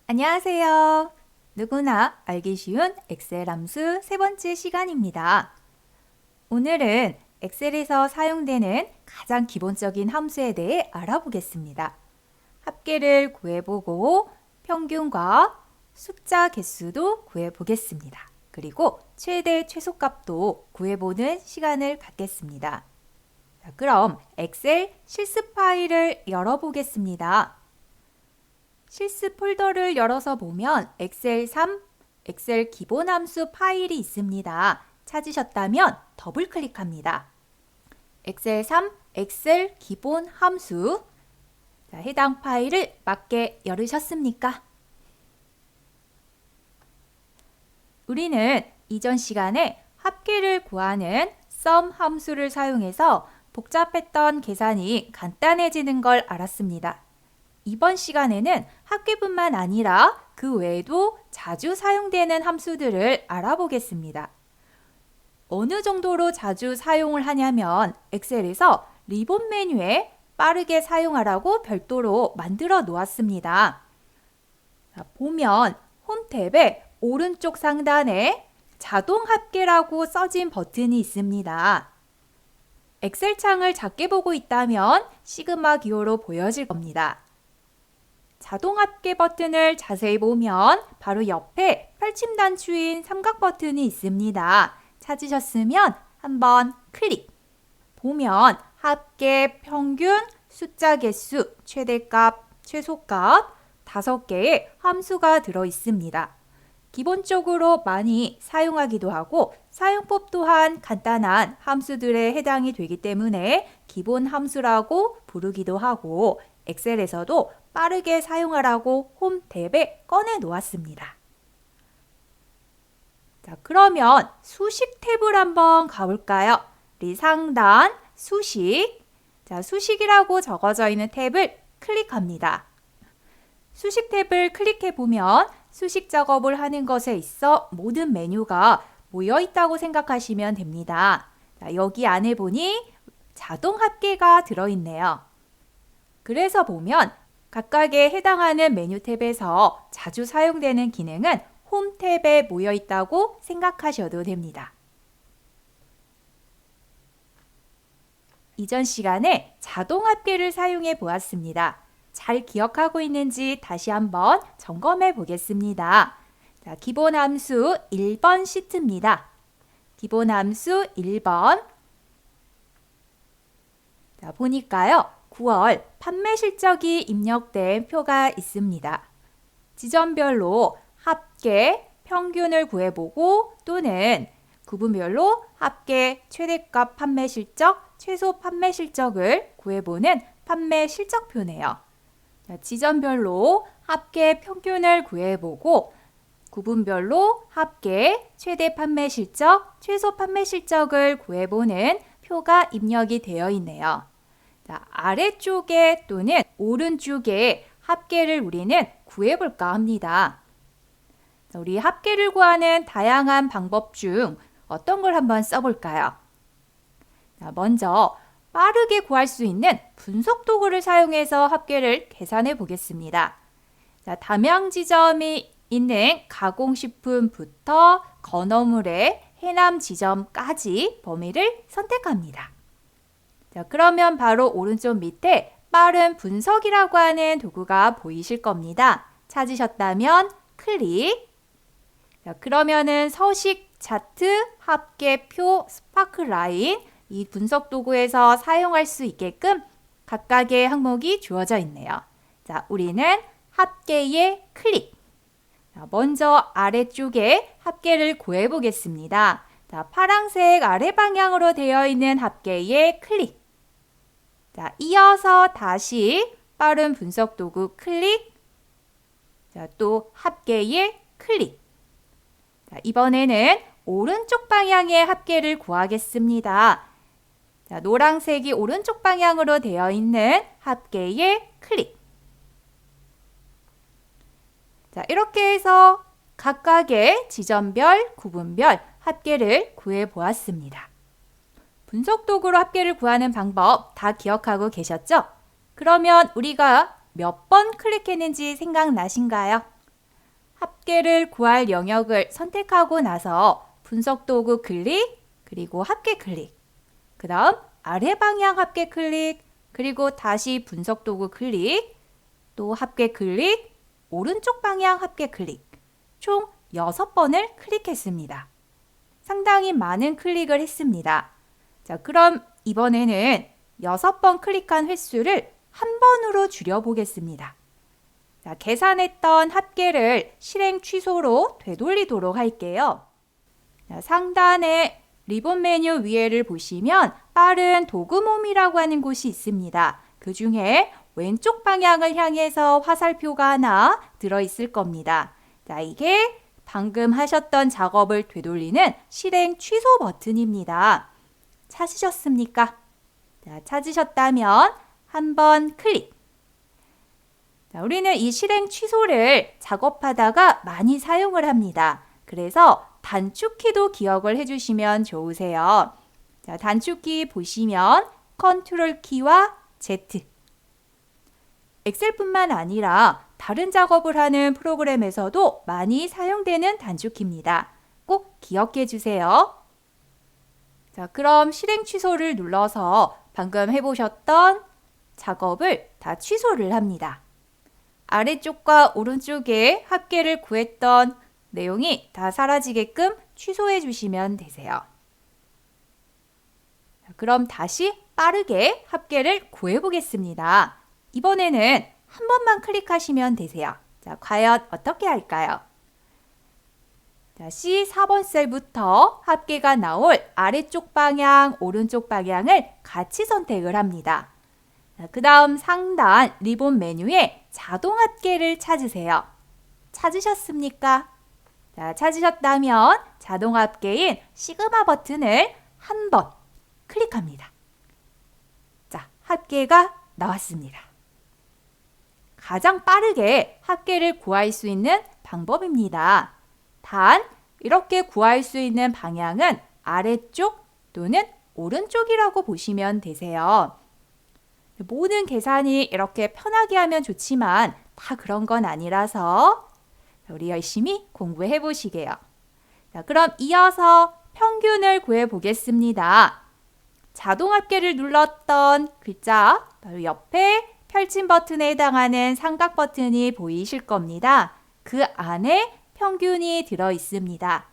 안녕하세요. 누구나 알기 쉬운 엑셀 함수 세 번째 시간입니다. 오늘은 엑셀에서 사용되는 가장 기본적인 함수에 대해 알아보겠습니다. 합계를 구해보고 평균과 숫자 개수도 구해보겠습니다. 그리고 최대 최소값도 구해보는 시간을 갖겠습니다. 자, 그럼 엑셀 실습 파일을 열어보겠습니다. 실습 폴더를 열어서 보면 엑셀 3, 엑셀 기본 함수 파일이 있습니다. 찾으셨다면 더블 클릭합니다. 엑셀 3, 엑셀 기본 함수. 자, 해당 파일을 맞게 열으셨습니까? 우리는 이전 시간에 합계를 구하는 sum 함수를 사용해서 복잡했던 계산이 간단해지는 걸 알았습니다. 이번 시간에는 합계뿐만 아니라 그 외에도 자주 사용되는 함수들을 알아보겠습니다. 어느 정도로 자주 사용을 하냐면 엑셀에서 리본 메뉴에 빠르게 사용하라고 별도로 만들어 놓았습니다. 자, 보면 홈 탭의 오른쪽 상단에 자동 합계라고 써진 버튼이 있습니다. 엑셀 창을 작게 보고 있다면 시그마 기호로 보여질 겁니다. 자동 합계 버튼을 자세히 보면 바로 옆에 펼침 단추인 삼각 버튼이 있습니다. 찾으셨으면 한번 클릭! 보면 합계, 평균, 숫자 개수, 최대값, 최소값 5개의 함수가 들어 있습니다. 기본적으로 많이 사용하기도 하고 사용법 또한 간단한 함수들에 해당이 되기 때문에 기본 함수라고 부르기도 하고 엑셀에서도 빠르게 사용하라고 홈 탭에 꺼내 놓았습니다. 자, 그러면 수식 탭을 한번 가볼까요? 우리 상단 수식. 자, 수식이라고 적어져 있는 탭을 클릭합니다. 수식 탭을 클릭해 보면 수식 작업을 하는 것에 있어 모든 메뉴가 모여 있다고 생각하시면 됩니다. 자, 여기 안에 보니 자동 합계가 들어있네요. 그래서 보면 각각에 해당하는 메뉴 탭에서 자주 사용되는 기능은 홈 탭에 모여 있다고 생각하셔도 됩니다. 이전 시간에 자동 합계를 사용해 보았습니다. 잘 기억하고 있는지 다시 한번 점검해 보겠습니다. 자, 기본 함수 1번 시트입니다. 기본 함수 1번. 자, 보니까요. 9월 판매 실적이 입력된 표가 있습니다. 지점별로 합계, 평균을 구해보고 또는 구분별로 합계, 최대값 판매 실적, 최소 판매 실적을 구해보는 판매 실적표네요. 자, 지점별로 합계, 평균을 구해보고 구분별로 합계, 최대 판매 실적, 최소 판매 실적을 구해보는 표가 입력이 되어 있네요. 자, 아래쪽에 또는 오른쪽에 합계를 우리는 구해볼까 합니다. 자, 우리 합계를 구하는 다양한 방법 중 어떤 걸 한번 써볼까요? 자, 먼저 빠르게 구할 수 있는 분석 도구를 사용해서 합계를 계산해 보겠습니다. 자, 담양 지점이 있는 가공식품부터 건어물의 해남 지점까지 범위를 선택합니다. 자, 그러면 바로 오른쪽 밑에 빠른 분석이라고 하는 도구가 보이실 겁니다. 찾으셨다면 클릭. 자, 그러면은 서식 차트, 합계표, 스파크라인 이 분석 도구에서 사용할 수 있게끔 각각의 항목이 주어져 있네요. 자, 우리는 합계에 클릭. 자, 먼저 아래쪽에 합계를 구해 보겠습니다. 자, 파란색 아래 방향으로 되어 있는 합계에 클릭. 자, 이어서 다시 빠른 분석 도구 클릭. 자, 또 합계에 클릭. 자, 이번에는 오른쪽 방향의 합계를 구하겠습니다. 자, 노란색이 오른쪽 방향으로 되어 있는 합계에 클릭. 자, 이렇게 해서 각각의 지점별, 구분별 합계를 구해 보았습니다. 분석 도구로 합계를 구하는 방법 다 기억하고 계셨죠? 그러면 우리가 몇 번 클릭했는지 생각나신가요? 합계를 구할 영역을 선택하고 나서 분석 도구 클릭, 그리고 합계 클릭, 그 다음 아래 방향 합계 클릭, 그리고 다시 분석 도구 클릭, 또 합계 클릭, 오른쪽 방향 합계 클릭, 총 6번을 클릭했습니다. 상당히 많은 클릭을 했습니다. 자, 그럼 이번에는 6번 클릭한 횟수를 한 번으로 줄여보겠습니다. 자, 계산했던 합계를 실행 취소로 되돌리도록 할게요. 자, 상단에 리본 메뉴 위에를 보시면 빠른 도구 몸이라고 하는 곳이 있습니다. 그 중에 왼쪽 방향을 향해서 화살표가 하나 들어있을 겁니다. 자, 이게 방금 하셨던 작업을 되돌리는 실행 취소 버튼입니다. 찾으셨습니까? 자, 찾으셨다면 한번 클릭. 자, 우리는 이 실행 취소를 작업하다가 많이 사용을 합니다. 그래서 단축키도 기억을 해주시면 좋으세요. 자, 단축키 보시면 컨트롤 키와 Z. 엑셀뿐만 아니라 다른 작업을 하는 프로그램에서도 많이 사용되는 단축키입니다. 꼭 기억해 주세요. 자, 그럼 실행 취소를 눌러서 방금 해보셨던 작업을 다 취소를 합니다. 아래쪽과 오른쪽에 합계를 구했던 내용이 다 사라지게끔 취소해 주시면 되세요. 자, 그럼 다시 빠르게 합계를 구해 보겠습니다. 이번에는 한 번만 클릭하시면 되세요. 자, 과연 어떻게 할까요? 자, C4번 셀부터 합계가 나올 아래쪽 방향, 오른쪽 방향을 같이 선택을 합니다. 그 다음 상단 리본 메뉴에 자동 합계를 찾으세요. 찾으셨습니까? 자, 찾으셨다면 자동 합계인 시그마 버튼을 한 번 클릭합니다. 자, 합계가 나왔습니다. 가장 빠르게 합계를 구할 수 있는 방법입니다. 단, 이렇게 구할 수 있는 방향은 아래쪽 또는 오른쪽이라고 보시면 되세요. 모든 계산이 이렇게 편하게 하면 좋지만 다 그런 건 아니라서 우리 열심히 공부해 보시게요. 자, 그럼 이어서 평균을 구해 보겠습니다. 자동 합계를 눌렀던 글자 바로 옆에 펼침 버튼에 해당하는 삼각 버튼이 보이실 겁니다. 그 안에 평균이 들어 있습니다.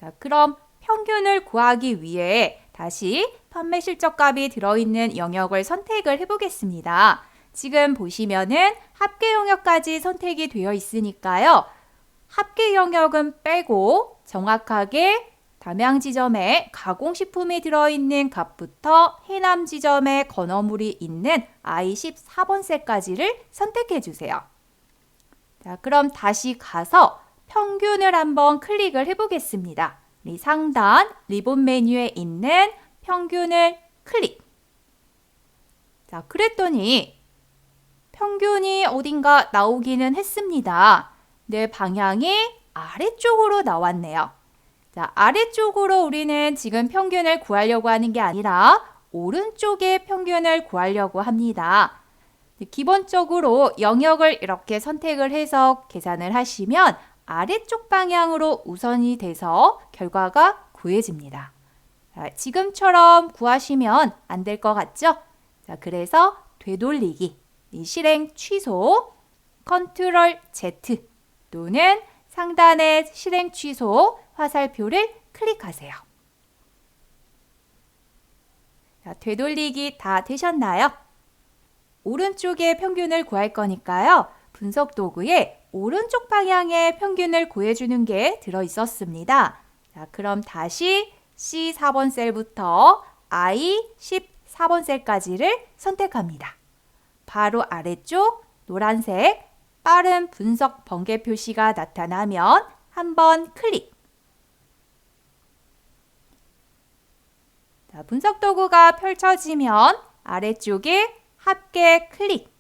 자, 그럼 평균을 구하기 위해 다시 판매 실적 값이 들어있는 영역을 선택을 해보겠습니다. 지금 보시면은 합계 영역까지 선택이 되어 있으니까요. 합계 영역은 빼고 정확하게 담양 지점에 가공식품이 들어있는 값부터 해남 지점에 건어물이 있는 I14번 셀까지를 선택해 주세요. 자, 그럼 다시 가서 평균을 한번 클릭을 해보겠습니다. 이 상단 리본 메뉴에 있는 평균을 클릭. 자, 그랬더니 평균이 어딘가 나오기는 했습니다. 내 방향이 아래쪽으로 나왔네요. 자, 아래쪽으로 우리는 지금 평균을 구하려고 하는 게 아니라 오른쪽에 평균을 구하려고 합니다. 기본적으로 영역을 이렇게 선택을 해서 계산을 하시면 아래쪽 방향으로 우선이 돼서 결과가 구해집니다. 자, 지금처럼 구하시면 안 될 것 같죠? 자, 그래서 되돌리기, 이 실행 취소, 컨트롤 Z 또는 상단의 실행 취소 화살표를 클릭하세요. 자, 되돌리기 다 되셨나요? 오른쪽에 평균을 구할 거니까요. 분석 도구에 오른쪽 방향의 평균을 구해주는 게 들어있었습니다. 자, 그럼 다시 C4번 셀부터 I14번 셀까지를 선택합니다. 바로 아래쪽 노란색 빠른 분석 번개 표시가 나타나면 한번 클릭. 자, 분석 도구가 펼쳐지면 아래쪽에 합계 클릭.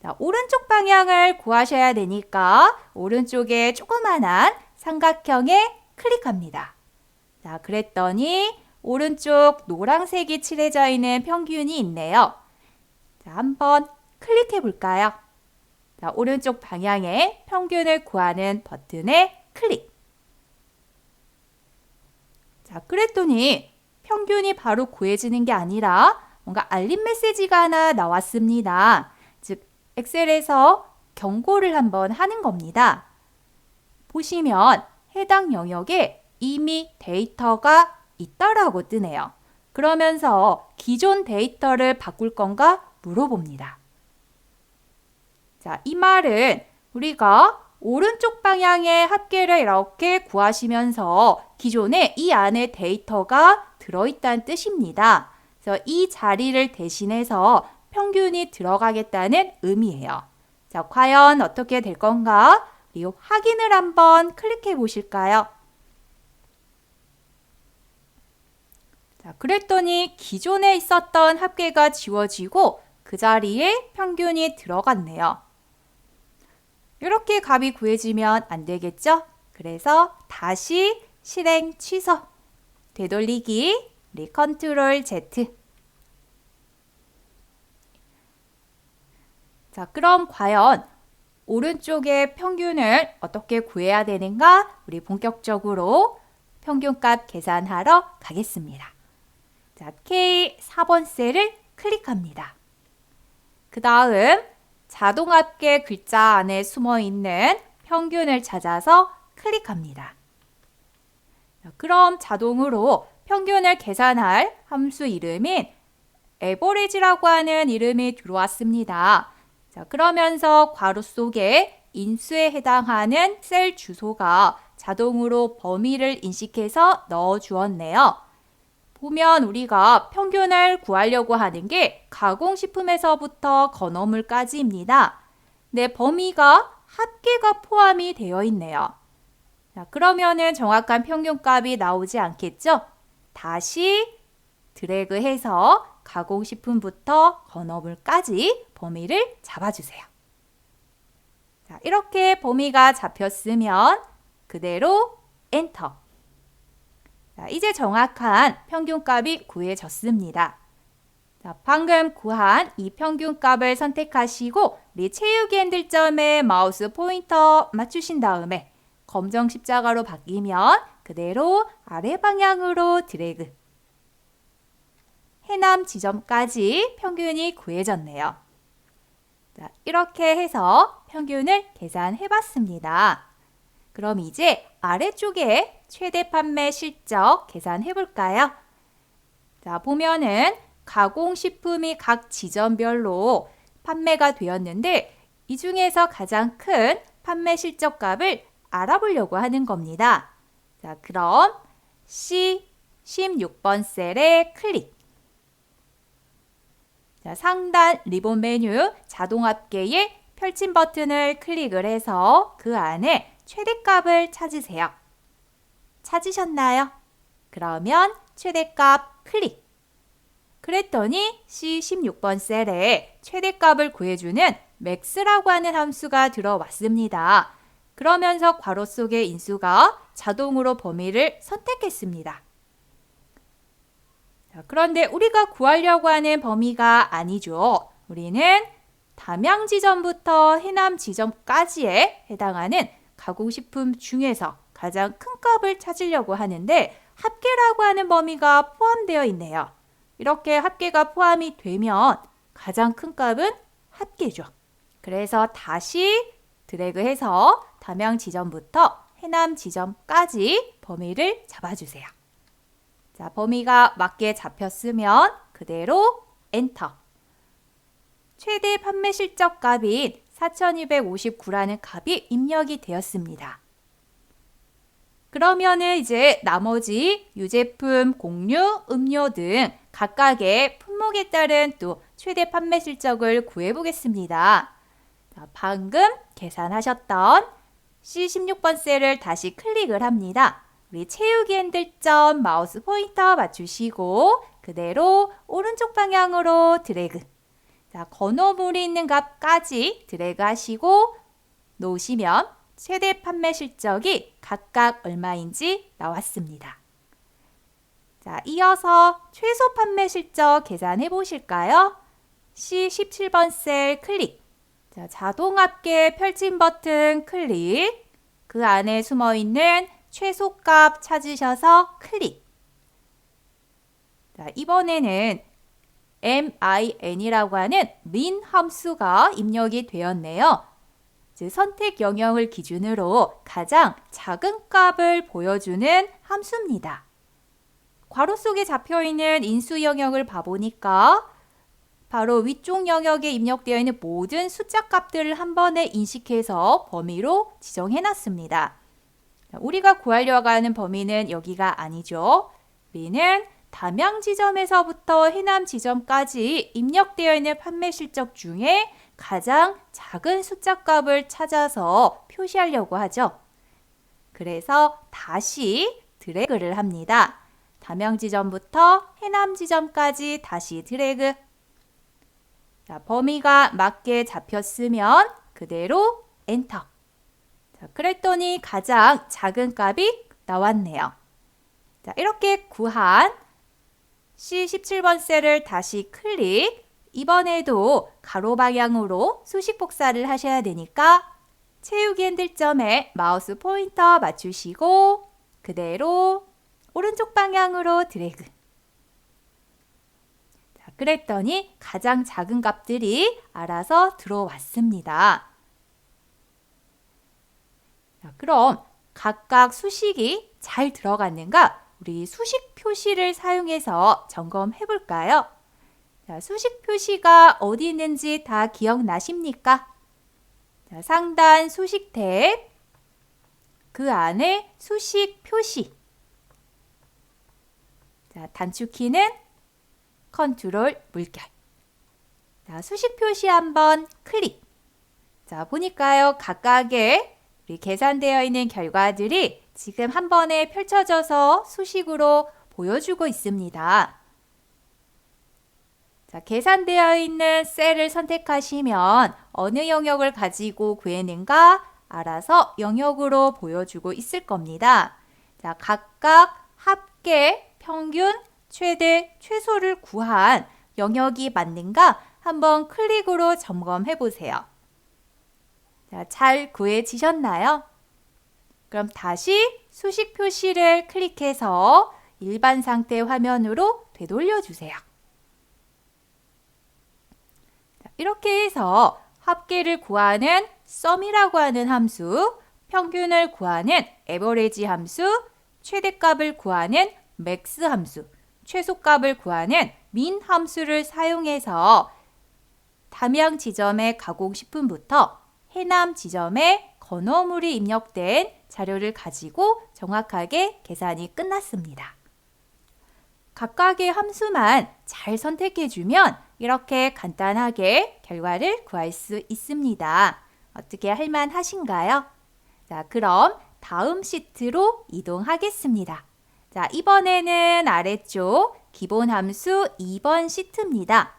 자, 오른쪽 방향을 구하셔야 되니까 오른쪽에 조그만한 삼각형에 클릭합니다. 자, 그랬더니 오른쪽 노란색이 칠해져 있는 평균이 있네요. 자, 한번 클릭해 볼까요? 자, 오른쪽 방향에 평균을 구하는 버튼에 클릭. 자, 그랬더니 평균이 바로 구해지는 게 아니라 뭔가 알림 메시지가 하나 나왔습니다. 즉, 엑셀에서 경고를 한번 하는 겁니다. 보시면 해당 영역에 이미 데이터가 있다라고 뜨네요. 그러면서 기존 데이터를 바꿀 건가 물어봅니다. 자, 이 말은 우리가 오른쪽 방향의 합계를 이렇게 구하시면서 기존에 이 안에 데이터가 들어있다는 뜻입니다. 그래서 이 자리를 대신해서 평균이 들어가겠다는 의미예요. 자, 과연 어떻게 될 건가? 우리 확인을 한번 클릭해 보실까요? 자, 그랬더니 기존에 있었던 합계가 지워지고 그 자리에 평균이 들어갔네요. 이렇게 값이 구해지면 안 되겠죠? 그래서 다시 실행 취소, 되돌리기, 우리 컨트롤 Z. 자, 그럼 과연 오른쪽의 평균을 어떻게 구해야 되는가? 우리 본격적으로 평균값 계산하러 가겠습니다. 자, K4번 셀을 클릭합니다. 그 다음 자동 합계 글자 안에 숨어 있는 평균을 찾아서 클릭합니다. 자, 그럼 자동으로 평균을 계산할 함수 이름인 average라고 하는 이름이 들어왔습니다. 자, 그러면서 괄호 속에 인수에 해당하는 셀 주소가 자동으로 범위를 인식해서 넣어 주었네요. 보면 우리가 평균을 구하려고 하는 게 가공식품에서부터 건어물까지입니다. 네, 범위가 합계가 포함이 되어 있네요. 자, 그러면은 정확한 평균값이 나오지 않겠죠? 다시 드래그해서 가공식품부터 건어물까지 범위를 잡아주세요. 자, 이렇게 범위가 잡혔으면 그대로 엔터. 자, 이제 정확한 평균값이 구해졌습니다. 자, 방금 구한 이 평균값을 선택하시고 우리 채우기 핸들점에 마우스 포인터 맞추신 다음에 검정 십자가로 바뀌면 그대로 아래 방향으로 드래그. 해남 지점까지 평균이 구해졌네요. 자, 이렇게 해서 평균을 계산해 봤습니다. 그럼 이제 아래쪽에 최대 판매 실적 계산해 볼까요? 자, 보면은 가공식품이 각 지점별로 판매가 되었는데 이 중에서 가장 큰 판매 실적 값을 알아보려고 하는 겁니다. 자, 그럼 C16번 셀에 클릭. 자, 상단 리본 메뉴 자동 합계의 펼침 버튼을 클릭을 해서 그 안에 최대값을 찾으세요. 찾으셨나요? 그러면 최대값 클릭. 그랬더니 C16번 셀에 최대값을 구해주는 max라고 하는 함수가 들어왔습니다. 그러면서 괄호 속의 인수가 자동으로 범위를 선택했습니다. 자, 그런데 우리가 구하려고 하는 범위가 아니죠. 우리는 담양 지점부터 해남 지점까지에 해당하는 가공식품 중에서 가장 큰 값을 찾으려고 하는데 합계라고 하는 범위가 포함되어 있네요. 이렇게 합계가 포함이 되면 가장 큰 값은 합계죠. 그래서 다시 드래그해서 담양 지점부터 해남 지점까지 범위를 잡아주세요. 자, 범위가 맞게 잡혔으면 그대로 엔터. 최대 판매 실적 값인 4,259라는 값이 입력이 되었습니다. 그러면은 이제 나머지 유제품, 곡류, 음료 등 각각의 품목에 따른 또 최대 판매 실적을 구해 보겠습니다. 자, 방금 계산하셨던 C16번 셀을 다시 클릭을 합니다. 우리 채우기 핸들점 마우스 포인터 맞추시고 그대로 오른쪽 방향으로 드래그. 자, 건어물이 있는 값까지 드래그 하시고 놓으시면 최대 판매 실적이 각각 얼마인지 나왔습니다. 자, 자, 이어서 최소 판매 실적 계산해 보실까요? C17번 셀 클릭. 자, 자동 합계 펼침 버튼 클릭. 그 안에 숨어 있는 최소값 찾으셔서 클릭. 자, 이번에는 MIN이라고 하는 min 함수가 입력이 되었네요. 즉, 선택 영역을 기준으로 가장 작은 값을 보여주는 함수입니다. 괄호 속에 잡혀있는 인수 영역을 봐보니까 바로 위쪽 영역에 입력되어 있는 모든 숫자 값들을 한 번에 인식해서 범위로 지정해놨습니다. 우리가 구하려고 하는 범위는 여기가 아니죠. 우리는 담양 지점에서부터 해남 지점까지 입력되어 있는 판매 실적 중에 가장 작은 숫자 값을 찾아서 표시하려고 하죠. 그래서 다시 드래그를 합니다. 담양 지점부터 해남 지점까지 다시 드래그. 자, 범위가 맞게 잡혔으면 그대로 엔터. 자, 그랬더니 가장 작은 값이 나왔네요. 자, 이렇게 구한 C17번 셀을 다시 클릭. 이번에도 가로 방향으로 수식 복사를 하셔야 되니까 채우기 핸들점에 마우스 포인터 맞추시고 그대로 오른쪽 방향으로 드래그. 자, 그랬더니 가장 작은 값들이 알아서 들어왔습니다. 자, 그럼 각각 수식이 잘 들어갔는가? 우리 수식 표시를 사용해서 점검해 볼까요? 자, 수식 표시가 어디 있는지 다 기억나십니까? 자, 상단 수식 탭, 그 안에 수식 표시. 자, 단축키는 컨트롤 물결. 자, 수식 표시 한번 클릭. 자, 보니까요, 각각의 우리 계산되어 있는 결과들이 지금 한 번에 펼쳐져서 수식으로 보여주고 있습니다. 자, 계산되어 있는 셀을 선택하시면 어느 영역을 가지고 구했는가 알아서 영역으로 보여주고 있을 겁니다. 자, 각각 합계, 평균, 최대, 최소를 구한 영역이 맞는가 한번 클릭으로 점검해 보세요. 자, 잘 구해지셨나요? 그럼 다시 수식 표시를 클릭해서 일반 상태 화면으로 되돌려 주세요. 자, 이렇게 해서 합계를 구하는 sum이라고 하는 함수, 평균을 구하는 average 함수, 최대값을 구하는 max 함수, 최소값을 구하는 min 함수를 사용해서 담양 지점의 가공식품부터 해남 지점에 건어물이 입력된 자료를 가지고 정확하게 계산이 끝났습니다. 각각의 함수만 잘 선택해주면 이렇게 간단하게 결과를 구할 수 있습니다. 어떻게 할만하신가요? 자, 그럼 다음 시트로 이동하겠습니다. 자, 이번에는 아래쪽 기본 함수 2번 시트입니다.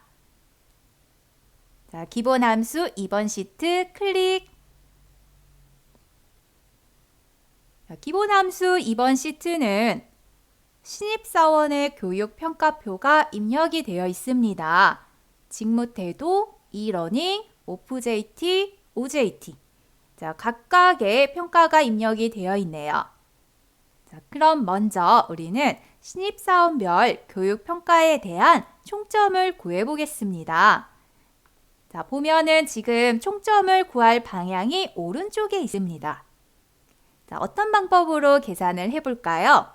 자, 기본 함수 2번 시트 클릭. 자, 기본 함수 2번 시트는 신입사원의 교육평가표가 입력이 되어 있습니다. 직무태도, e-러닝, OJT, OJT. 자, 각각의 평가가 입력이 되어 있네요. 자, 그럼 먼저 우리는 신입사원별 교육평가에 대한 총점을 구해보겠습니다. 자, 보면은 지금 총점을 구할 방향이 오른쪽에 있습니다. 자, 어떤 방법으로 계산을 해볼까요?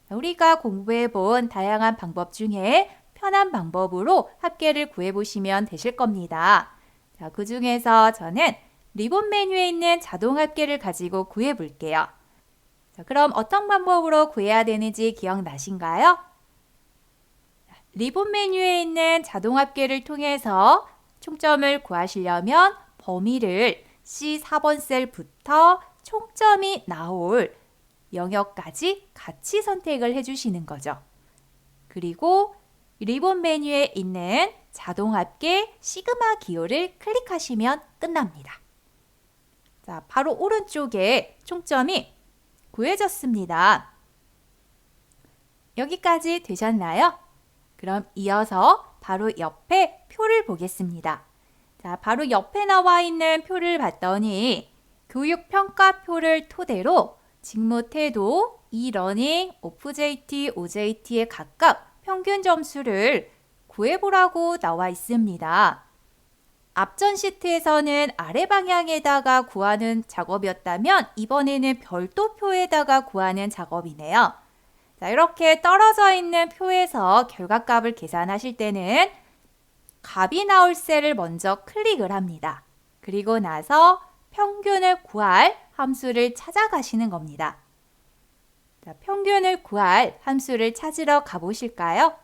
우리가 공부해본 다양한 방법 중에 편한 방법으로 합계를 구해보시면 되실 겁니다. 자, 그 중에서 저는 리본 메뉴에 있는 자동 합계를 가지고 구해볼게요. 자, 그럼 어떤 방법으로 구해야 되는지 기억나신가요? 리본 메뉴에 있는 자동 합계를 통해서 총점을 구하시려면 범위를 C4번 셀부터 총점이 나올 영역까지 같이 선택을 해주시는 거죠. 그리고 리본 메뉴에 있는 자동 합계 시그마 기호를 클릭하시면 끝납니다. 자, 바로 오른쪽에 총점이 구해졌습니다. 여기까지 되셨나요? 그럼 이어서 바로 옆에 표를 보겠습니다. 자, 바로 옆에 나와 있는 표를 봤더니 교육평가표를 토대로 직무 태도, e-러닝, OJT, OJT의 각각 평균 점수를 구해보라고 나와 있습니다. 앞전 시트에서는 아래 방향에다가 구하는 작업이었다면 이번에는 별도표에다가 구하는 작업이네요. 자, 이렇게 떨어져 있는 표에서 결과값을 계산하실 때는 값이 나올 셀을 먼저 클릭을 합니다. 그리고 나서 평균을 구할 함수를 찾아가시는 겁니다. 자, 평균을 구할 함수를 찾으러 가보실까요?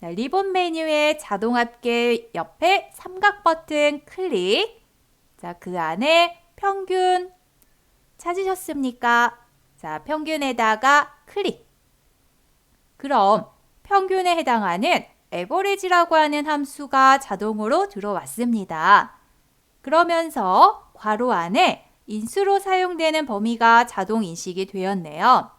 자, 리본 메뉴의 자동합계 옆에 삼각 버튼 클릭. 자, 그 안에 평균 찾으셨습니까? 자, 평균에다가 클릭. 그럼 평균에 해당하는 average라고 하는 함수가 자동으로 들어왔습니다. 그러면서 괄호 안에 인수로 사용되는 범위가 자동 인식이 되었네요.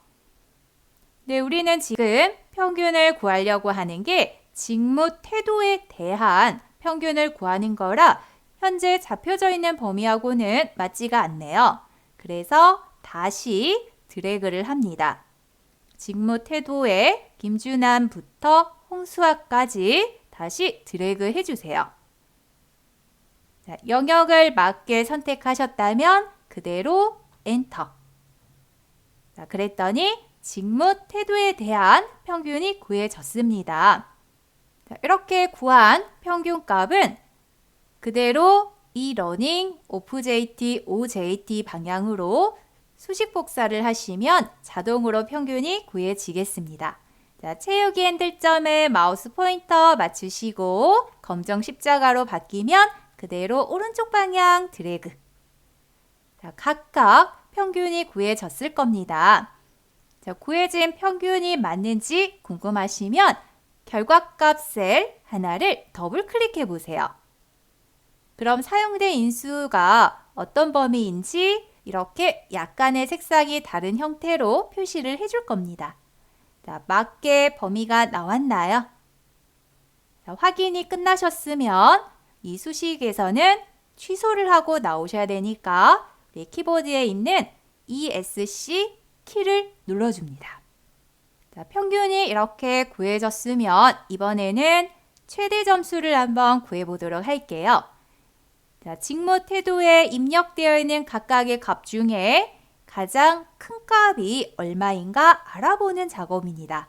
네, 우리는 지금 평균을 구하려고 하는 게 직무 태도에 대한 평균을 구하는 거라 현재 잡혀져 있는 범위하고는 맞지가 않네요. 그래서 다시 드래그를 합니다. 직무 태도에 김준환부터 홍수아까지 다시 드래그 해주세요. 자, 영역을 맞게 선택하셨다면 그대로 엔터. 자, 그랬더니 직무 태도에 대한 평균이 구해졌습니다. 자, 이렇게 구한 평균값은 그대로 e-러닝, OJT, OJT 방향으로 수식 복사를 하시면 자동으로 평균이 구해지겠습니다. 자, 채우기 핸들점에 마우스 포인터 맞추시고 검정 십자가로 바뀌면 그대로 오른쪽 방향 드래그. 자, 각각 평균이 구해졌을 겁니다. 자, 구해진 평균이 맞는지 궁금하시면 결과값 셀 하나를 더블 클릭해 보세요. 그럼 사용된 인수가 어떤 범위인지 이렇게 약간의 색상이 다른 형태로 표시를 해줄 겁니다. 자, 맞게 범위가 나왔나요? 자, 확인이 끝나셨으면 이 수식에서는 취소를 하고 나오셔야 되니까 우리 키보드에 있는 ESC 키를 눌러줍니다. 자, 평균이 이렇게 구해졌으면 이번에는 최대 점수를 한번 구해보도록 할게요. 자, 직무 태도에 입력되어 있는 각각의 값 중에 가장 큰 값이 얼마인가 알아보는 작업입니다.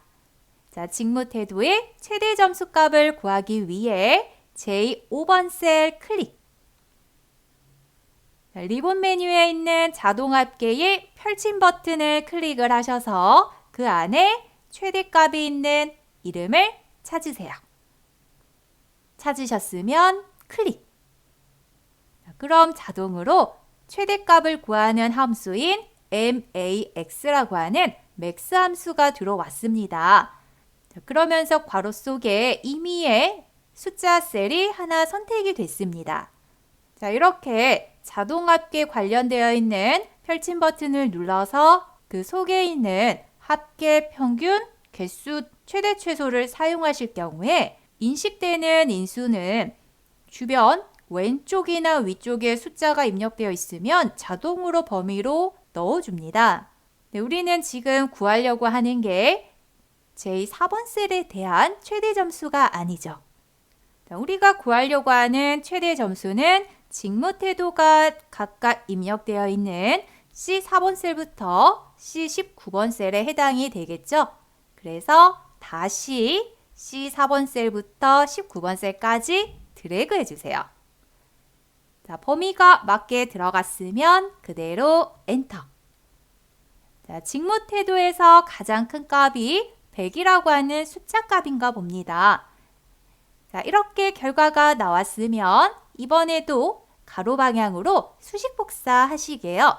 자, 직무 태도의 최대 점수 값을 구하기 위해 제5번 셀 클릭. 자, 리본 메뉴에 있는 자동 합계의 펼침 버튼을 클릭을 하셔서 그 안에 최대값이 있는 이름을 찾으세요. 찾으셨으면 클릭. 자, 그럼 자동으로 최대값을 구하는 함수인 max라고 하는 max 함수가 들어왔습니다. 자, 그러면서 괄호 속에 임의의 숫자 셀이 하나 선택이 됐습니다. 자, 이렇게 자동 합계 관련되어 있는 펼침 버튼을 눌러서 그 속에 있는 합계 평균 개수 최대 최소를 사용하실 경우에 인식되는 인수는 주변 왼쪽이나 위쪽에 숫자가 입력되어 있으면 자동으로 범위로 넣어줍니다. 네, 우리는 지금 구하려고 하는 게 제4번 셀에 대한 최대 점수가 아니죠. 자, 우리가 구하려고 하는 최대 점수는 직무 태도가 각각 입력되어 있는 C4번 셀부터 C19번 셀에 해당이 되겠죠. 그래서 다시 C4번 셀부터 19번 셀까지 드래그 해주세요. 자, 범위가 맞게 들어갔으면 그대로 엔터. 자, 직무 태도에서 가장 큰 값이 100이라고 하는 숫자 값인가 봅니다. 자, 이렇게 결과가 나왔으면 이번에도 가로 방향으로 수식 복사 하시게요.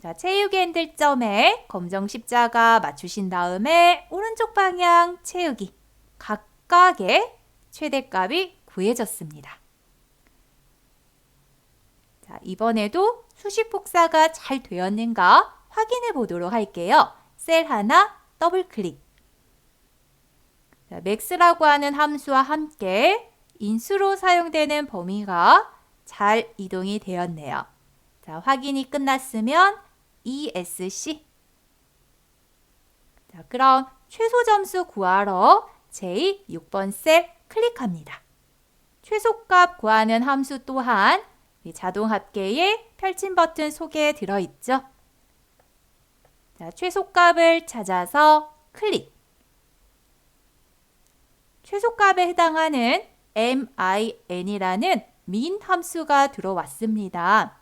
자, 채우기 핸들점에 검정 십자가 맞추신 다음에 오른쪽 방향 채우기. 각각의 최대값이 구해졌습니다. 자, 이번에도 수식 복사가 잘 되었는가 확인해 보도록 할게요. 셀 하나 더블 클릭. 자, max라고 하는 함수와 함께 인수로 사용되는 범위가 잘 이동이 되었네요. 자, 확인이 끝났으면 ESC. 자, 그럼 최소 점수 구하러 제6번 셀 클릭합니다. 최소값 구하는 함수 또한 자동 합계의 펼침 버튼 속에 들어있죠. 자, 최소값을 찾아서 클릭. 최소값에 해당하는 min이라는 민 함수가 들어왔습니다.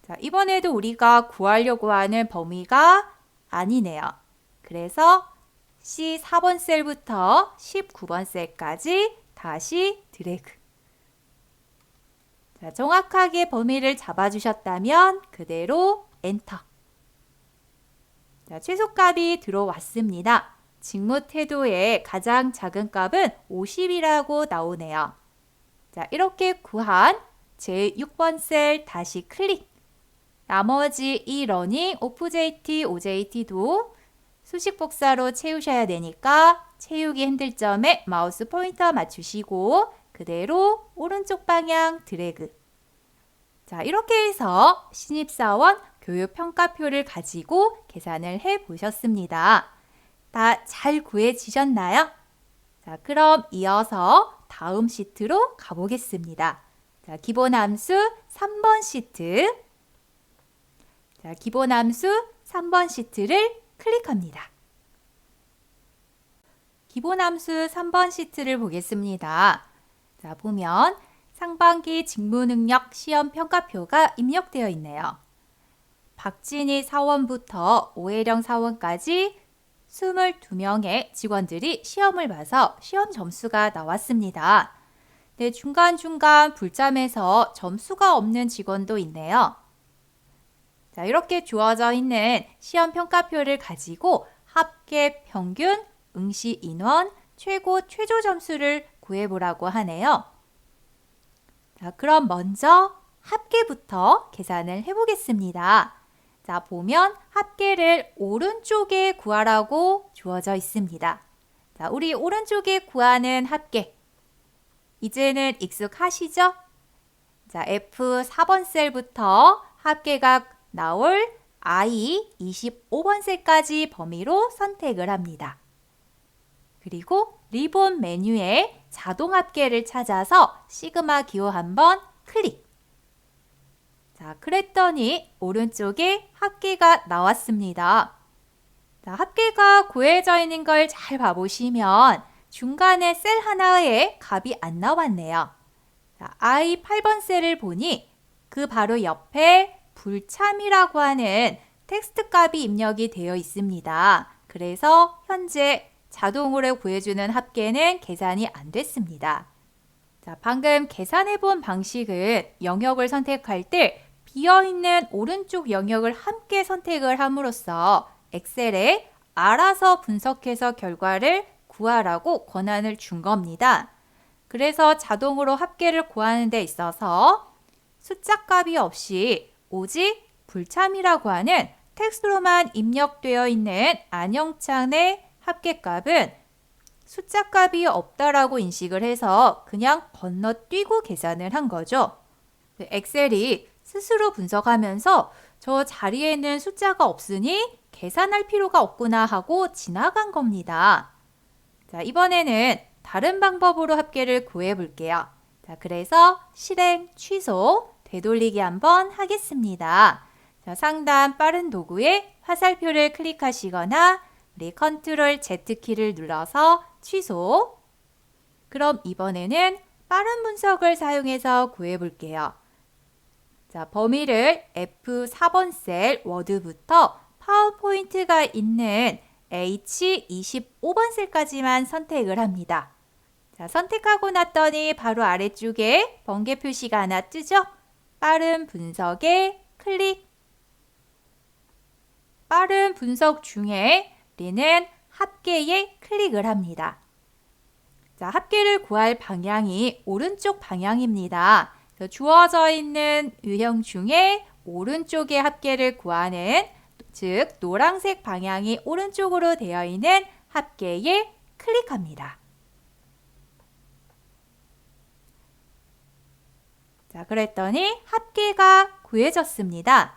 자, 이번에도 우리가 구하려고 하는 범위가 아니네요. 그래서 C4번 셀부터 19번 셀까지 다시 드래그. 자, 정확하게 범위를 잡아주셨다면 그대로 엔터. 자, 최소값이 들어왔습니다. 직무 태도의 가장 작은 값은 50이라고 나오네요. 자, 이렇게 구한 제6번 셀 다시 클릭. 나머지 이 러닝, OJT, OJT도 수식 복사로 채우셔야 되니까 채우기 핸들 점에 마우스 포인터 맞추시고 그대로 오른쪽 방향 드래그. 자, 이렇게 해서 신입사원 교육평가표를 가지고 계산을 해 보셨습니다. 다 잘 구해지셨나요? 자, 그럼 이어서 다음 시트로 가보겠습니다. 자, 기본 함수 3번 시트. 자, 기본 함수 3번 시트를 클릭합니다. 기본 함수 3번 시트를 보겠습니다. 자, 보면 상반기 직무능력 시험 평가표가 입력되어 있네요. 박진희 사원부터 오혜령 사원까지 22명의 직원들이 시험을 봐서 시험 점수가 나왔습니다. 네, 중간중간 불참해서 점수가 없는 직원도 있네요. 자, 이렇게 주어져 있는 시험 평가표를 가지고 합계 평균, 응시 인원, 최고 최저 점수를 구해보라고 하네요. 자, 그럼 먼저 합계부터 계산을 해보겠습니다. 자, 보면 합계를 오른쪽에 구하라고 주어져 있습니다. 자, 우리 오른쪽에 구하는 합계. 이제는 익숙하시죠? 자, F4번 셀부터 합계가 나올 I 25번 셀까지 범위로 선택을 합니다. 그리고 리본 메뉴에 자동 합계를 찾아서 시그마 기호 한번 클릭. 자, 그랬더니 오른쪽에 합계가 나왔습니다. 자, 합계가 구해져 있는 걸 잘 봐보시면 중간에 셀 하나에 값이 안 나왔네요. 자, I 8번 셀을 보니 그 바로 옆에 불참이라고 하는 텍스트 값이 입력이 되어 있습니다. 그래서 현재 자동으로 구해주는 합계는 계산이 안 됐습니다. 자, 방금 계산해본 방식은 영역을 선택할 때 비어있는 오른쪽 영역을 함께 선택을 함으로써 엑셀에 알아서 분석해서 결과를 구하라고 권한을 준 겁니다. 그래서 자동으로 합계를 구하는 데 있어서 숫자 값이 없이 오직 불참이라고 하는 텍스트로만 입력되어 있는 안영찬의 합계값은 숫자 값이 없다라고 인식을 해서 그냥 건너뛰고 계산을 한 거죠. 엑셀이 스스로 분석하면서 저 자리에는 숫자가 없으니 계산할 필요가 없구나 하고 지나간 겁니다. 자, 이번에는 다른 방법으로 합계를 구해 볼게요. 자, 그래서 실행 취소 되돌리기 한번 하겠습니다. 자, 상단 빠른 도구에 화살표를 클릭하시거나 우리 컨트롤 Z키를 눌러서 취소. 그럼 이번에는 빠른 분석을 사용해서 구해 볼게요. 자, 범위를 F4번 셀 워드부터 파워포인트가 있는 H25번 셀까지만 선택을 합니다. 자, 선택하고 났더니 바로 아래쪽에 번개 표시가 하나 뜨죠? 빠른 분석에 클릭. 빠른 분석 중에 우리는 합계에 클릭을 합니다. 자, 합계를 구할 방향이 오른쪽 방향입니다. 주어져 있는 유형 중에 오른쪽에 합계를 구하는, 즉 노란색 방향이 오른쪽으로 되어 있는 합계에 클릭합니다. 자, 그랬더니 합계가 구해졌습니다.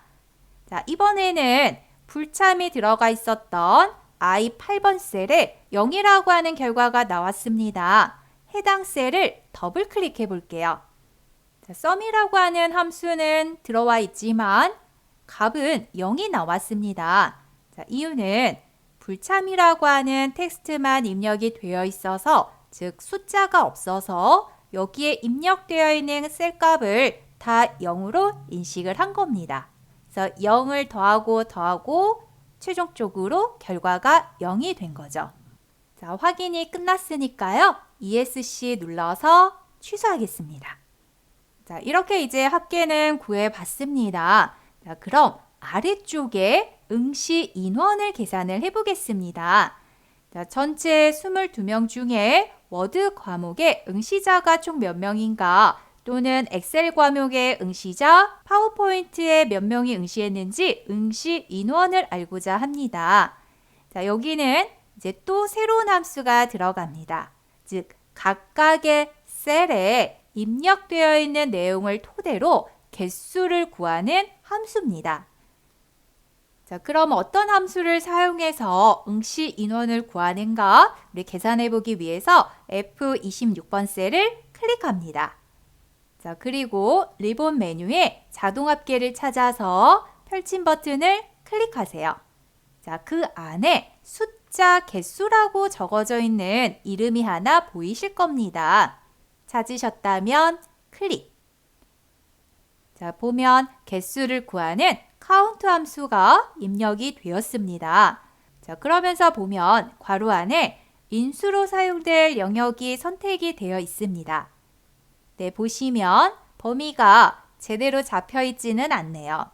자, 이번에는 불참이 들어가 있었던 I8번 셀에 0이라고 하는 결과가 나왔습니다. 해당 셀을 더블 클릭해 볼게요. 자, sum이라고 하는 함수는 들어와 있지만 값은 0이 나왔습니다. 자, 이유는 불참이라고 하는 텍스트만 입력이 되어 있어서, 즉 숫자가 없어서 여기에 입력되어 있는 셀 값을 다 0으로 인식을 한 겁니다. 그래서 0을 더하고 최종적으로 결과가 0이 된 거죠. 자, 확인이 끝났으니까요. ESC 눌러서 취소하겠습니다. 자, 이렇게 이제 합계는 구해봤습니다. 자, 그럼 아래쪽에 응시 인원을 계산을 해보겠습니다. 자, 전체 22명 중에 워드 과목의 응시자가 총 몇 명인가, 또는 엑셀 과목의 응시자, 파워포인트에 몇 명이 응시했는지 응시 인원을 알고자 합니다. 자, 여기는 이제 또 새로운 함수가 들어갑니다. 즉, 각각의 셀에 입력되어 있는 내용을 토대로 개수를 구하는 함수입니다. 자, 그럼 어떤 함수를 사용해서 응시 인원을 구하는가? 우리 계산해 보기 위해서 F26번 셀을 클릭합니다. 자, 그리고 리본 메뉴에 자동 합계를 찾아서 펼친 버튼을 클릭하세요. 자, 그 안에 숫자 개수라고 적어져 있는 이름이 하나 보이실 겁니다. 찾으셨다면 클릭. 자, 보면 개수를 구하는 카운트 함수가 입력이 되었습니다. 자, 그러면서 보면 괄호 안에 인수로 사용될 영역이 선택이 되어 있습니다. 네, 보시면 범위가 제대로 잡혀 있지는 않네요.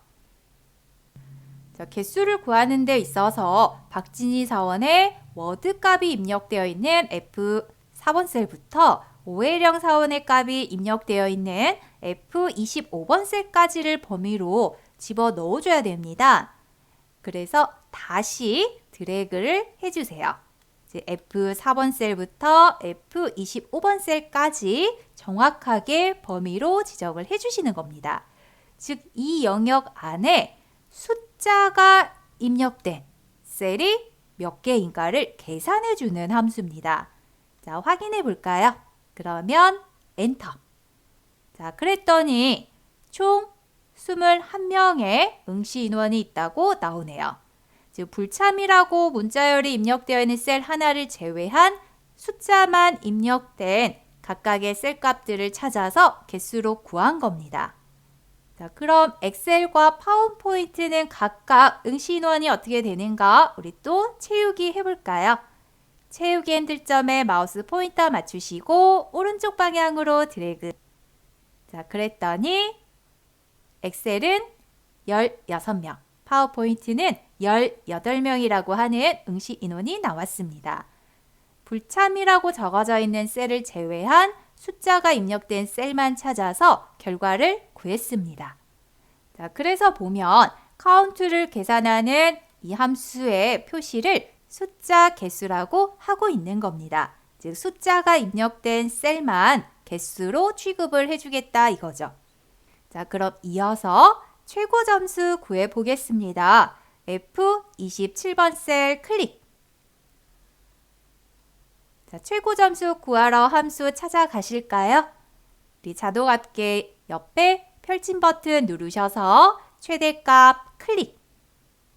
자, 개수를 구하는 데 있어서 박진희 사원의 워드 값이 입력되어 있는 F4번 셀부터 오혜령 사원의 값이 입력되어 있는 F25번 셀까지를 범위로 집어 넣어줘야 됩니다. 그래서 다시 드래그를 해주세요. F4번 셀부터 F25번 셀까지 정확하게 범위로 지정을 해주시는 겁니다. 즉, 이 영역 안에 숫자가 입력된 셀이 몇 개인가를 계산해주는 함수입니다. 자, 확인해 볼까요? 그러면 엔터. 자, 그랬더니 총 21명의 응시 인원이 있다고 나오네요. 즉, 불참이라고 문자열이 입력되어 있는 셀 하나를 제외한 숫자만 입력된 각각의 셀 값들을 찾아서 개수로 구한 겁니다. 자, 그럼 엑셀과 파워포인트는 각각 응시 인원이 어떻게 되는가? 우리 또 채우기 해볼까요? 채우기 핸들점에 마우스 포인터 맞추시고 오른쪽 방향으로 드래그. 자, 그랬더니 엑셀은 16명, 파워포인트는 18명이라고 하는 응시 인원이 나왔습니다. 불참이라고 적어져 있는 셀을 제외한 숫자가 입력된 셀만 찾아서 결과를 구했습니다. 자, 그래서 보면 카운트를 계산하는 이 함수의 표시를 숫자 개수라고 하고 있는 겁니다. 즉, 숫자가 입력된 셀만 개수로 취급을 해주겠다 이거죠. 자, 그럼 이어서 최고 점수 구해 보겠습니다. F27번 셀 클릭. 자, 최고 점수 구하러 함수 찾아가실까요? 우리 자동 합계 옆에 펼친 버튼 누르셔서 최대값 클릭.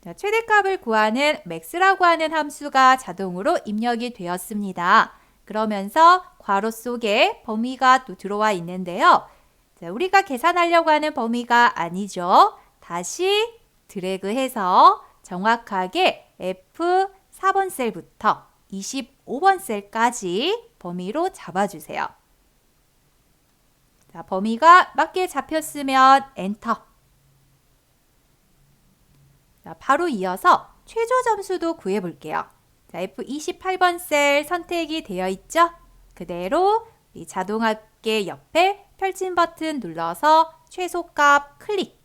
자, 최대값을 구하는 max라고 하는 함수가 자동으로 입력이 되었습니다. 그러면서 괄호 속에 범위가 또 들어와 있는데요. 자, 우리가 계산하려고 하는 범위가 아니죠. 다시 드래그해서 정확하게 F4번 셀부터 25번 셀까지 범위로 잡아주세요. 자, 범위가 맞게 잡혔으면 엔터. 자, 바로 이어서 최저 점수도 구해볼게요. 자, F28번 셀 선택이 되어 있죠? 그대로 이 자동 합계 옆에 펼친 버튼 눌러서 최소값 클릭.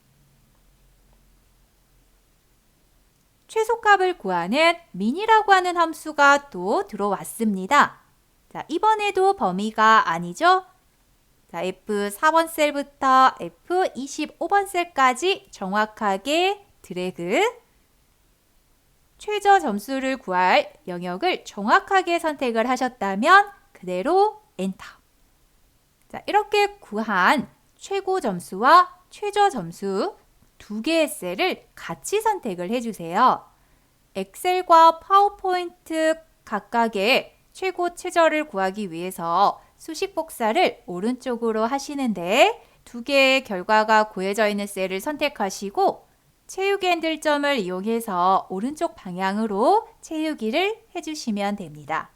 최소값을 구하는 min이라고 하는 함수가 또 들어왔습니다. 자, 이번에도 범위가 아니죠? 자, 자, F4번 셀부터 F25번 셀까지 정확하게 드래그. 최저 점수를 구할 영역을 정확하게 선택을 하셨다면 그대로 엔터. 자, 이렇게 구한 최고 점수와 최저 점수 두 개의 셀을 같이 선택을 해주세요. 엑셀과 파워포인트 각각의 최고 최저를 구하기 위해서 수식 복사를 오른쪽으로 하시는데 두 개의 결과가 구해져 있는 셀을 선택하시고 채우기 핸들점을 이용해서 오른쪽 방향으로 채우기를 해주시면 됩니다.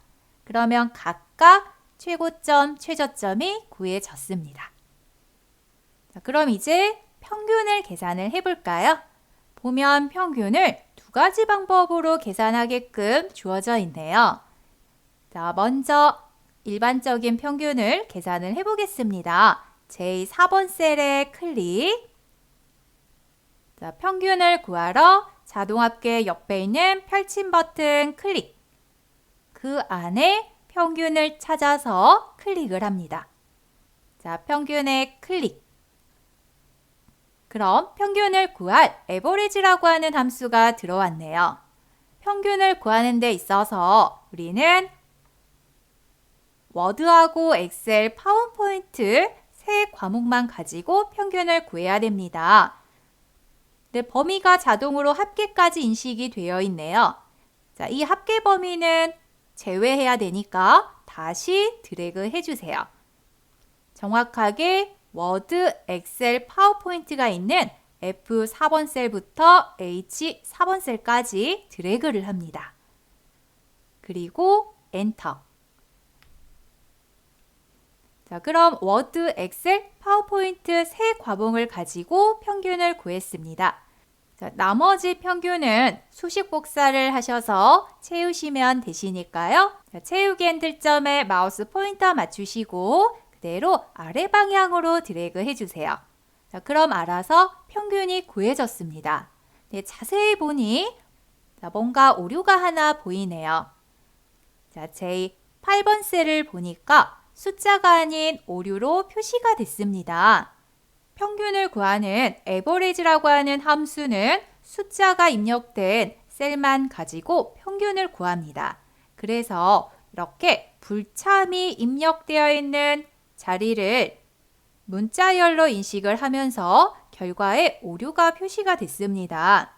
그러면 각각 최고점, 최저점이 구해졌습니다. 자, 그럼 이제 평균을 계산을 해볼까요? 보면 평균을 두 가지 방법으로 계산하게끔 주어져 있네요. 자, 먼저 일반적인 평균을 계산을 해보겠습니다. 제4번 셀에 클릭. 자, 평균을 구하러 자동합계 옆에 있는 펼침 버튼 클릭. 그 안에 평균을 찾아서 클릭을 합니다. 자, 평균에 클릭. 그럼 평균을 구할 average라고 하는 함수가 들어왔네요. 평균을 구하는 데 있어서 우리는 워드하고 엑셀, 파워포인트 세 과목만 가지고 평균을 구해야 됩니다. 네, 범위가 자동으로 합계까지 인식이 되어 있네요. 자, 이 합계 범위는 제외해야 되니까 다시 드래그 해주세요. 정확하게 워드, 엑셀, 파워포인트가 있는 F4번 셀부터 H4번 셀까지 드래그를 합니다. 그리고 엔터. 자, 그럼 워드, 엑셀, 파워포인트 세 과목을 가지고 평균을 구했습니다. 자, 나머지 평균은 수식 복사를 하셔서 채우시면 되시니까요. 자, 채우기 핸들점에 마우스 포인터 맞추시고 그대로 아래 방향으로 드래그 해주세요. 자, 그럼 알아서 평균이 구해졌습니다. 네, 자세히 보니 뭔가 오류가 하나 보이네요. 자, 제8번 셀을 보니까 숫자가 아닌 오류로 표시가 됐습니다. 평균을 구하는 average라고 하는 함수는 숫자가 입력된 셀만 가지고 평균을 구합니다. 그래서 이렇게 불참이 입력되어 있는 자리를 문자열로 인식을 하면서 결과에 오류가 표시가 됐습니다.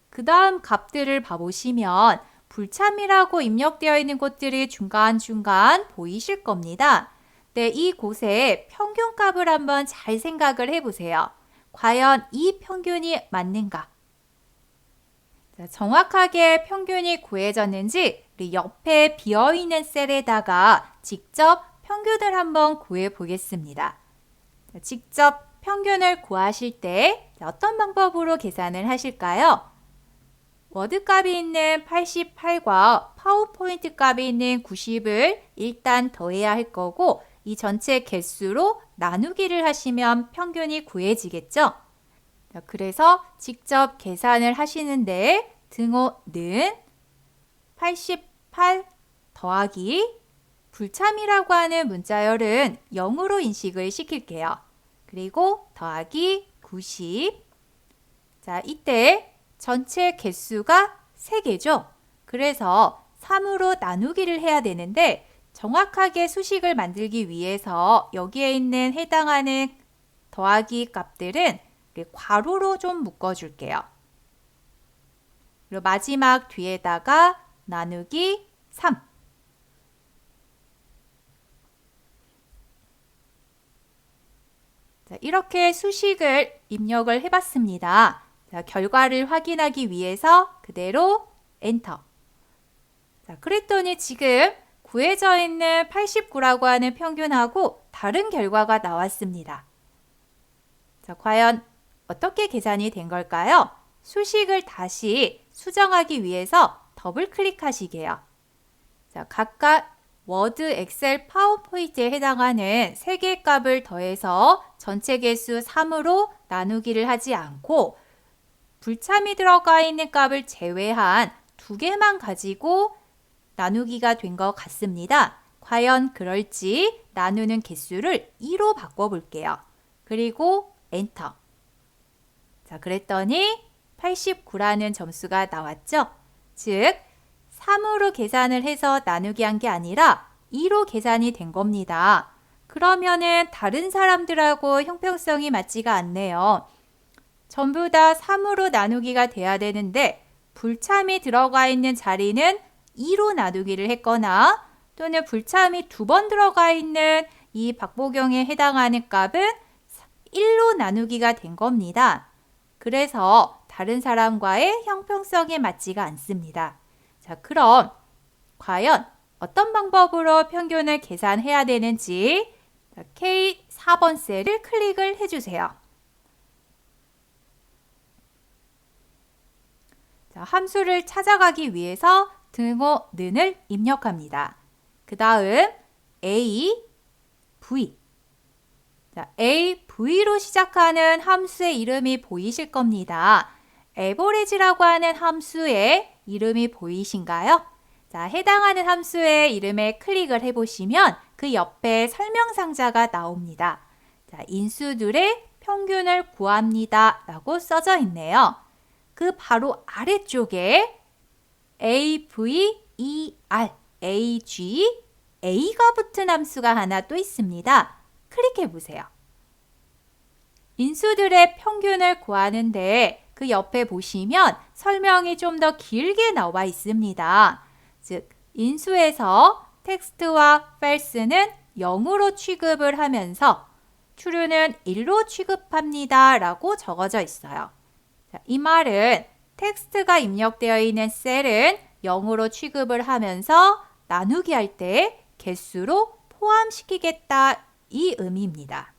그 다음 값들을 봐보시면 불참이라고 입력되어 있는 곳들이 중간중간 보이실 겁니다. 네, 이곳에 평균값을 한번 잘 생각을 해보세요. 과연 이 평균이 맞는가? 자, 정확하게 평균이 구해졌는지 우리 옆에 비어있는 셀에다가 직접 평균을 한번 구해 보겠습니다. 자, 직접 평균을 구하실 때 어떤 방법으로 계산을 하실까요? 워드 값이 있는 88과 파워포인트 값이 있는 90을 일단 더해야 할 거고 이 전체 개수로 나누기를 하시면 평균이 구해지겠죠? 자, 그래서 직접 계산을 하시는데 등호는 88 더하기 불참이라고 하는 문자열은 0으로 인식을 시킬게요. 그리고 더하기 90. 자, 이때 전체 개수가 3개죠. 그래서 3으로 나누기를 해야 되는데 정확하게 수식을 만들기 위해서 여기에 있는 해당하는 더하기 값들은 괄호로 좀 묶어줄게요. 그리고 마지막 뒤에다가 나누기 3. 자, 이렇게 수식을 입력을 해봤습니다. 자, 결과를 확인하기 위해서 그대로 엔터. 자, 그랬더니 지금 구해져 있는 89라고 하는 평균하고 다른 결과가 나왔습니다. 자, 과연 어떻게 계산이 된 걸까요? 수식을 다시 수정하기 위해서 더블 클릭하시게요. 자, 각각 워드, 엑셀, 파워포인트에 해당하는 3개의 값을 더해서 전체 개수 3으로 나누기를 하지 않고 불참이 들어가 있는 값을 제외한 2개만 가지고 나누기가 된 것 같습니다. 과연 그럴지 나누는 개수를 2로 바꿔볼게요. 그리고 엔터. 자, 그랬더니 89라는 점수가 나왔죠? 즉, 3으로 계산을 해서 나누기 한 게 아니라 2로 계산이 된 겁니다. 그러면은 다른 사람들하고 형평성이 맞지가 않네요. 전부 다 3으로 나누기가 돼야 되는데 불참이 들어가 있는 자리는 2로 나누기를 했거나 또는 불참이 2번 들어가 있는 이 박보경에 해당하는 값은 1로 나누기가 된 겁니다. 그래서 다른 사람과의 형평성에 맞지가 않습니다. 자, 그럼 과연 어떤 방법으로 평균을 계산해야 되는지 K4번 셀을 클릭을 해주세요. 자, 함수를 찾아가기 위해서 등호 는을 입력합니다. 그 다음 A, V. 자, A, V로 시작하는 함수의 이름이 보이실 겁니다. average라고 하는 함수의 이름이 보이신가요? 자, 해당하는 함수의 이름에 클릭을 해보시면 그 옆에 설명상자가 나옵니다. 자, 인수들의 평균을 구합니다 라고 써져 있네요. 그 바로 아래쪽에 AVER, AG, A가 붙은 함수가 하나 또 있습니다. 클릭해 보세요. 인수들의 평균을 구하는데 그 옆에 보시면 설명이 좀 더 길게 나와 있습니다. 즉, 인수에서 텍스트와 false는 0으로 취급을 하면서 true는 1로 취급합니다 라고 적어져 있어요. 자, 이 말은 텍스트가 입력되어 있는 셀은 0으로 취급을 하면서 나누기 할 때 개수로 포함시키겠다 이 의미입니다.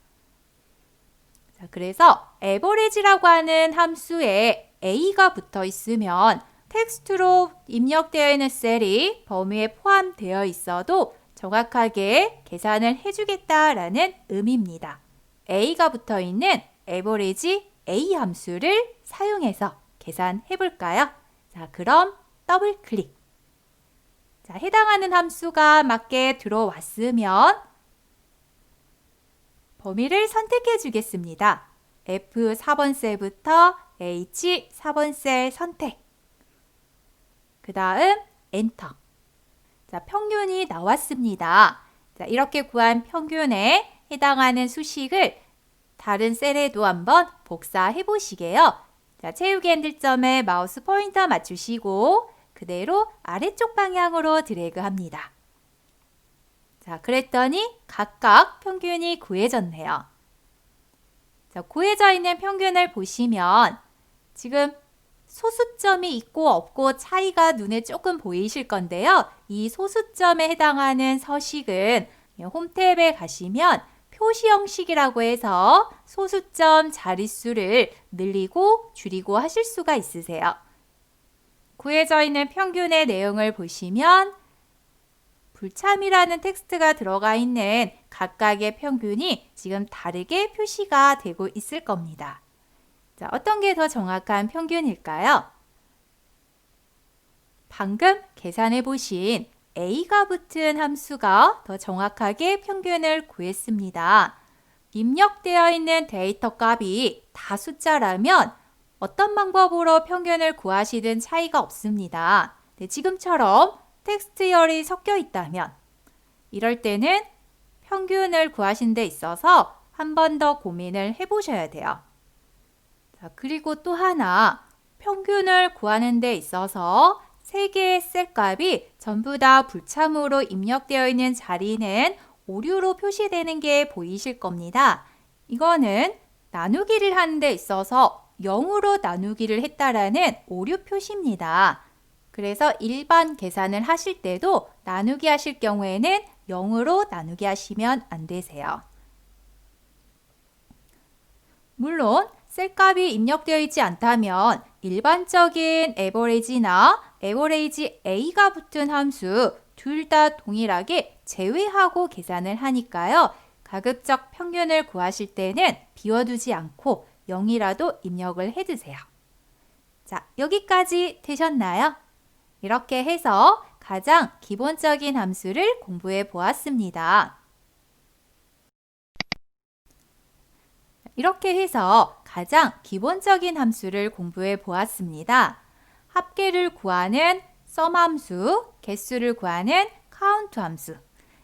자, 그래서 average라고 하는 함수에 a가 붙어 있으면 텍스트로 입력되어 있는 셀이 범위에 포함되어 있어도 정확하게 계산을 해주겠다라는 의미입니다. a가 붙어 있는 average a 함수를 사용해서 계산해 볼까요? 자, 그럼 더블 클릭. 자, 해당하는 함수가 맞게 들어왔으면 범위를 선택해 주겠습니다. F4번 셀부터 H4번 셀 선택. 그 다음 엔터. 자, 평균이 나왔습니다. 자, 이렇게 구한 평균에 해당하는 수식을 다른 셀에도 한번 복사해 보시게요. 자, 채우기 핸들점에 마우스 포인터 맞추시고 그대로 아래쪽 방향으로 드래그 합니다. 자, 그랬더니 각각 평균이 구해졌네요. 자, 구해져 있는 평균을 보시면 지금 소수점이 있고 없고 차이가 눈에 조금 보이실 건데요. 이 소수점에 해당하는 서식은 홈 탭에 가시면 표시 형식이라고 해서 소수점 자릿수를 늘리고 줄이고 하실 수가 있으세요. 구해져 있는 평균의 내용을 보시면 불참이라는 텍스트가 들어가 있는 각각의 평균이 지금 다르게 표시가 되고 있을 겁니다. 자, 어떤 게 더 정확한 평균일까요? 방금 계산해 보신 a가 붙은 함수가 더 정확하게 평균을 구했습니다. 입력되어 있는 데이터 값이 다 숫자라면 어떤 방법으로 평균을 구하시든 차이가 없습니다. 네, 지금처럼 텍스트열이 섞여 있다면 이럴 때는 평균을 구하신 데 있어서 한 번 더 고민을 해보셔야 돼요. 자, 그리고 또 하나 평균을 구하는 데 있어서 3개의 셀 값이 전부 다 불참으로 입력되어 있는 자리는 오류로 표시되는 게 보이실 겁니다. 이거는 나누기를 하는 데 있어서 0으로 나누기를 했다라는 오류 표시입니다. 그래서 일반 계산을 하실 때도 나누기 하실 경우에는 0으로 나누기 하시면 안 되세요. 물론 셀값이 입력되어 있지 않다면 일반적인 average나 average a가 붙은 함수 둘 다 동일하게 제외하고 계산을 하니까요. 가급적 평균을 구하실 때는 비워두지 않고 0이라도 입력을 해두세요. 자, 여기까지 되셨나요? 이렇게 해서 가장 기본적인 함수를 공부해 보았습니다. 이렇게 해서 가장 기본적인 함수를 공부해 보았습니다. 합계를 구하는 sum 함수, 개수를 구하는 count 함수.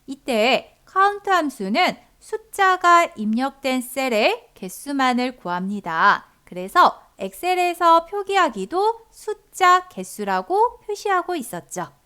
이때 count 함수는 숫자가 입력된 셀의 개수만을 구합니다. 그래서 엑셀에서 표기하기도 숫자 개수라고 표시하고 있었죠.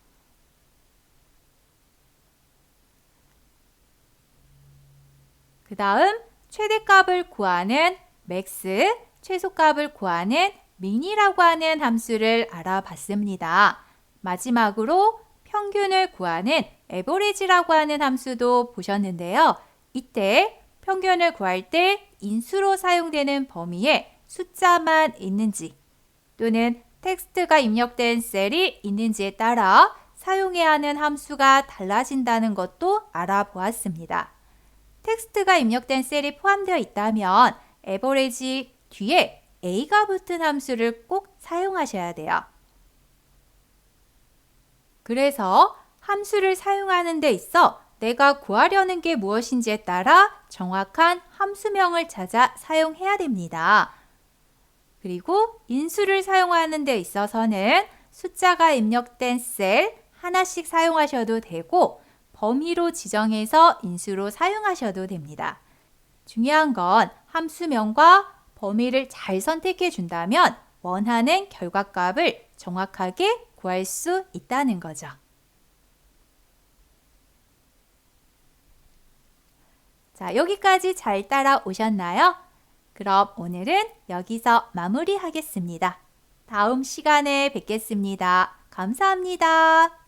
그 다음 최대값을 구하는 max, 최소값을 구하는 min이라고 하는 함수를 알아봤습니다. 마지막으로 평균을 구하는 average라고 하는 함수도 보셨는데요. 이때 평균을 구할 때 인수로 사용되는 범위에 숫자만 있는지 또는 텍스트가 입력된 셀이 있는지에 따라 사용해야 하는 함수가 달라진다는 것도 알아보았습니다. 텍스트가 입력된 셀이 포함되어 있다면 average 뒤에 a가 붙은 함수를 꼭 사용하셔야 돼요. 그래서 함수를 사용하는 데 있어 내가 구하려는 게 무엇인지에 따라 정확한 함수명을 찾아 사용해야 됩니다. 그리고 인수를 사용하는 데 있어서는 숫자가 입력된 셀 하나씩 사용하셔도 되고 범위로 지정해서 인수로 사용하셔도 됩니다. 중요한 건 함수명과 범위를 잘 선택해 준다면 원하는 결과값을 정확하게 구할 수 있다는 거죠. 자, 여기까지 잘 따라오셨나요? 그럼 오늘은 여기서 마무리하겠습니다. 다음 시간에 뵙겠습니다. 감사합니다.